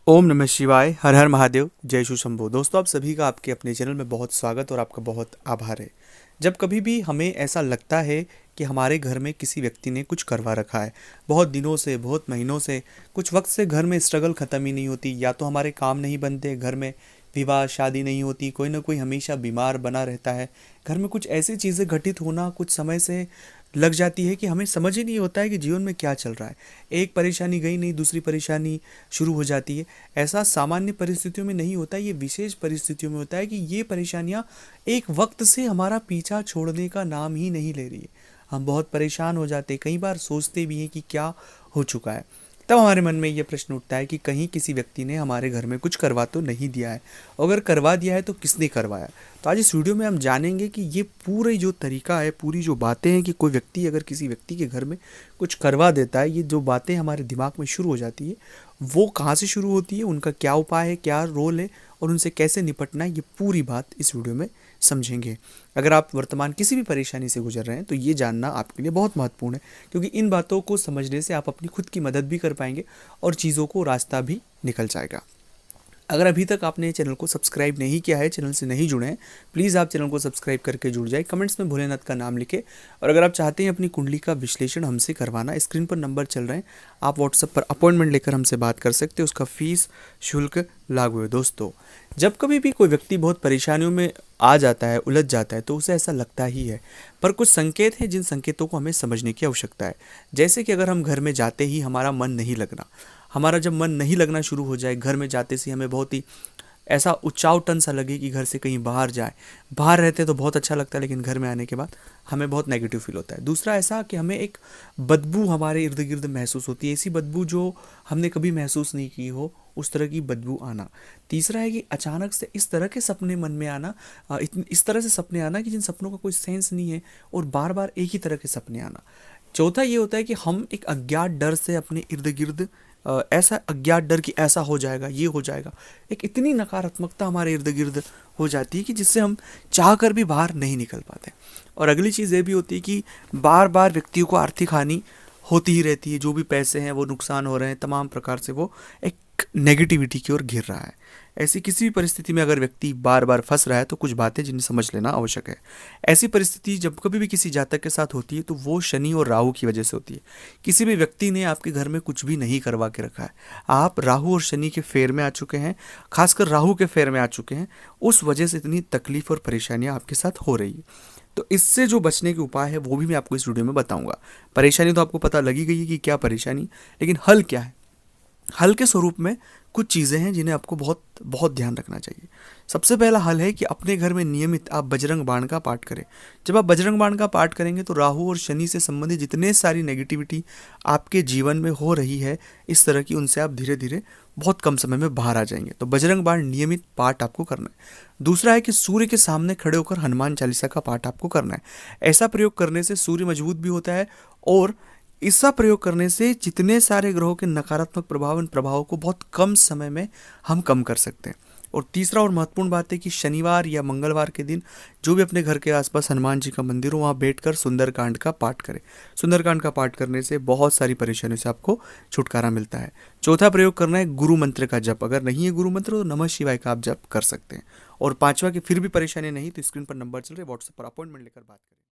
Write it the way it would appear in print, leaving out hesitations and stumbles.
ओम नमः शिवाय। हर हर महादेव। जय शु शंभो। दोस्तों, आप सभी का आपके अपने चैनल में बहुत स्वागत और आपका बहुत आभार है। जब कभी भी हमें ऐसा लगता है कि हमारे घर में किसी व्यक्ति ने कुछ करवा रखा है, बहुत दिनों से, बहुत महीनों से, कुछ वक्त से घर में स्ट्रगल ख़त्म ही नहीं होती, या तो हमारे काम नहीं बनते, घर में विवाह शादी नहीं होती, कोई ना कोई हमेशा बीमार बना रहता है, घर में कुछ ऐसी चीज़ें घटित होना कुछ समय से लग जाती है कि हमें समझ ही नहीं होता है कि जीवन में क्या चल रहा है। एक परेशानी गई नहीं, दूसरी परेशानी शुरू हो जाती है। ऐसा सामान्य परिस्थितियों में नहीं होता, ये विशेष परिस्थितियों में होता है कि ये परेशानियाँ एक वक्त से हमारा पीछा छोड़ने का नाम ही नहीं ले रही है। हम बहुत परेशान हो जाते, कई बार सोचते भी हैं कि क्या हो चुका है। तब हमारे मन में ये प्रश्न उठता है कि कहीं किसी व्यक्ति ने हमारे घर में कुछ करवा तो नहीं दिया है, अगर करवा दिया है तो किसने करवाया। तो आज इस वीडियो में हम जानेंगे कि ये पूरी जो तरीका है, पूरी जो बातें हैं कि कोई व्यक्ति अगर किसी व्यक्ति के घर में कुछ करवा देता है, ये जो बातें हमारे दिमाग में शुरू हो जाती है वो कहाँ से शुरू होती है, उनका क्या उपाय है, क्या रोल है और उनसे कैसे निपटना है, ये पूरी बात इस वीडियो में समझेंगे। अगर आप वर्तमान किसी भी परेशानी से गुजर रहे हैं तो ये जानना आपके लिए बहुत महत्वपूर्ण है, क्योंकि इन बातों को समझने से आप अपनी खुद की मदद भी कर पाएंगे और चीज़ों को रास्ता भी निकल जाएगा। अगर अभी तक आपने चैनल को सब्सक्राइब नहीं किया है, चैनल से नहीं जुड़े हैं, प्लीज़ आप चैनल को सब्सक्राइब करके जुड़ जाए, कमेंट्स में भोलेनाथ का नाम लिखें। और अगर आप चाहते हैं अपनी कुंडली का विश्लेषण हमसे करवाना, स्क्रीन पर नंबर चल रहे हैं, आप व्हाट्सएप पर अपॉइंटमेंट लेकर हमसे बात कर सकते हैं, उसका फीस शुल्क लागू है। दोस्तों, जब कभी भी कोई व्यक्ति बहुत परेशानियों में आ जाता है, उलझ जाता है, तो उसे ऐसा लगता ही है, पर कुछ संकेत हैं जिन संकेतों को हमें समझने की आवश्यकता है। जैसे कि अगर हम घर में जाते ही हमारा मन नहीं लगना, हमारा जब मन नहीं लगना शुरू हो जाए, घर में जाते से हमें बहुत ही ऐसा उचावटन सा लगे कि घर से कहीं बाहर जाए, बाहर रहते तो बहुत अच्छा लगता है लेकिन घर में आने के बाद हमें बहुत नेगेटिव फील होता है। दूसरा ऐसा कि हमें एक बदबू हमारे इर्द गिर्द महसूस होती है, ऐसी बदबू जो हमने कभी महसूस नहीं की हो, उस तरह की बदबू आना। तीसरा है कि अचानक से इस तरह के सपने मन में आना, इस तरह से सपने आना कि जिन सपनों का कोई सेंस नहीं है और बार बार एक ही तरह के सपने आना। चौथा ये होता है कि हम एक अज्ञात डर से अपने इर्द गिर्द ऐसा अज्ञात डर कि ऐसा हो जाएगा, ये हो जाएगा, एक इतनी नकारात्मकता हमारे इर्द गिर्द हो जाती है कि जिससे हम चाह कर भी बाहर नहीं निकल पाते। और अगली चीज़ ये भी होती है कि बार बार व्यक्तियों को आर्थिक हानि होती ही रहती है, जो भी पैसे हैं वो नुकसान हो रहे हैं, तमाम प्रकार से वो एक नेगेटिविटी की ओर घिर रहा है। ऐसी किसी भी परिस्थिति में अगर व्यक्ति बार बार फंस रहा है तो कुछ बातें जिन्हें समझ लेना आवश्यक है। ऐसी परिस्थिति जब कभी भी किसी जातक के साथ होती है तो वो शनि और राहु की वजह से होती है। किसी भी व्यक्ति ने आपके घर में कुछ भी नहीं करवा के रखा है, आप राहु और शनि के फेर में आ चुके हैं, खासकर राहु के फेर में आ चुके हैं, उस वजह से इतनी तकलीफ और परेशानियां आपके साथ हो रही है। तो इससे जो बचने के उपाय है वो भी मैं आपको इस वीडियो में बताऊंगा। परेशानी तो आपको पता लगी गई है कि क्या परेशानी, लेकिन हल क्या है। हल के स्वरूप में कुछ चीज़ें हैं जिन्हें आपको बहुत बहुत ध्यान रखना चाहिए। सबसे पहला हल है कि अपने घर में नियमित आप बजरंग बाण का पाठ करें। जब आप बजरंग बाण का पाठ करेंगे तो राहु और शनि से संबंधित जितने सारी नेगेटिविटी आपके जीवन में हो रही है इस तरह की, उनसे आप धीरे धीरे बहुत कम समय में बाहर आ जाएंगे। तो बजरंग बाण नियमित पाठ आपको करना है। दूसरा है कि सूर्य के सामने खड़े होकर हनुमान चालीसा का पाठ आपको करना है। ऐसा प्रयोग करने से सूर्य मजबूत भी होता है और इसका प्रयोग करने से जितने सारे ग्रहों के नकारात्मक प्रभाव, इन प्रभावों को बहुत कम समय में हम कम कर सकते हैं। और तीसरा और महत्वपूर्ण बात है कि शनिवार या मंगलवार के दिन जो भी अपने घर के आसपास हनुमान जी का मंदिर हो, वहाँ बैठकर सुंदरकांड का पाठ करें। सुंदरकांड का पाठ करने से बहुत सारी परेशानियों से आपको छुटकारा मिलता है। चौथा प्रयोग करना है गुरु मंत्र का जप। अगर नहीं है गुरु मंत्र तो नमः शिवाय का आप जप कर सकते हैं। और पांचवा की फिर भी परेशानी नहीं तो स्क्रीन पर नंबर चल रहे, व्हाट्सएप पर अपॉइंटमेंट लेकर बात करें।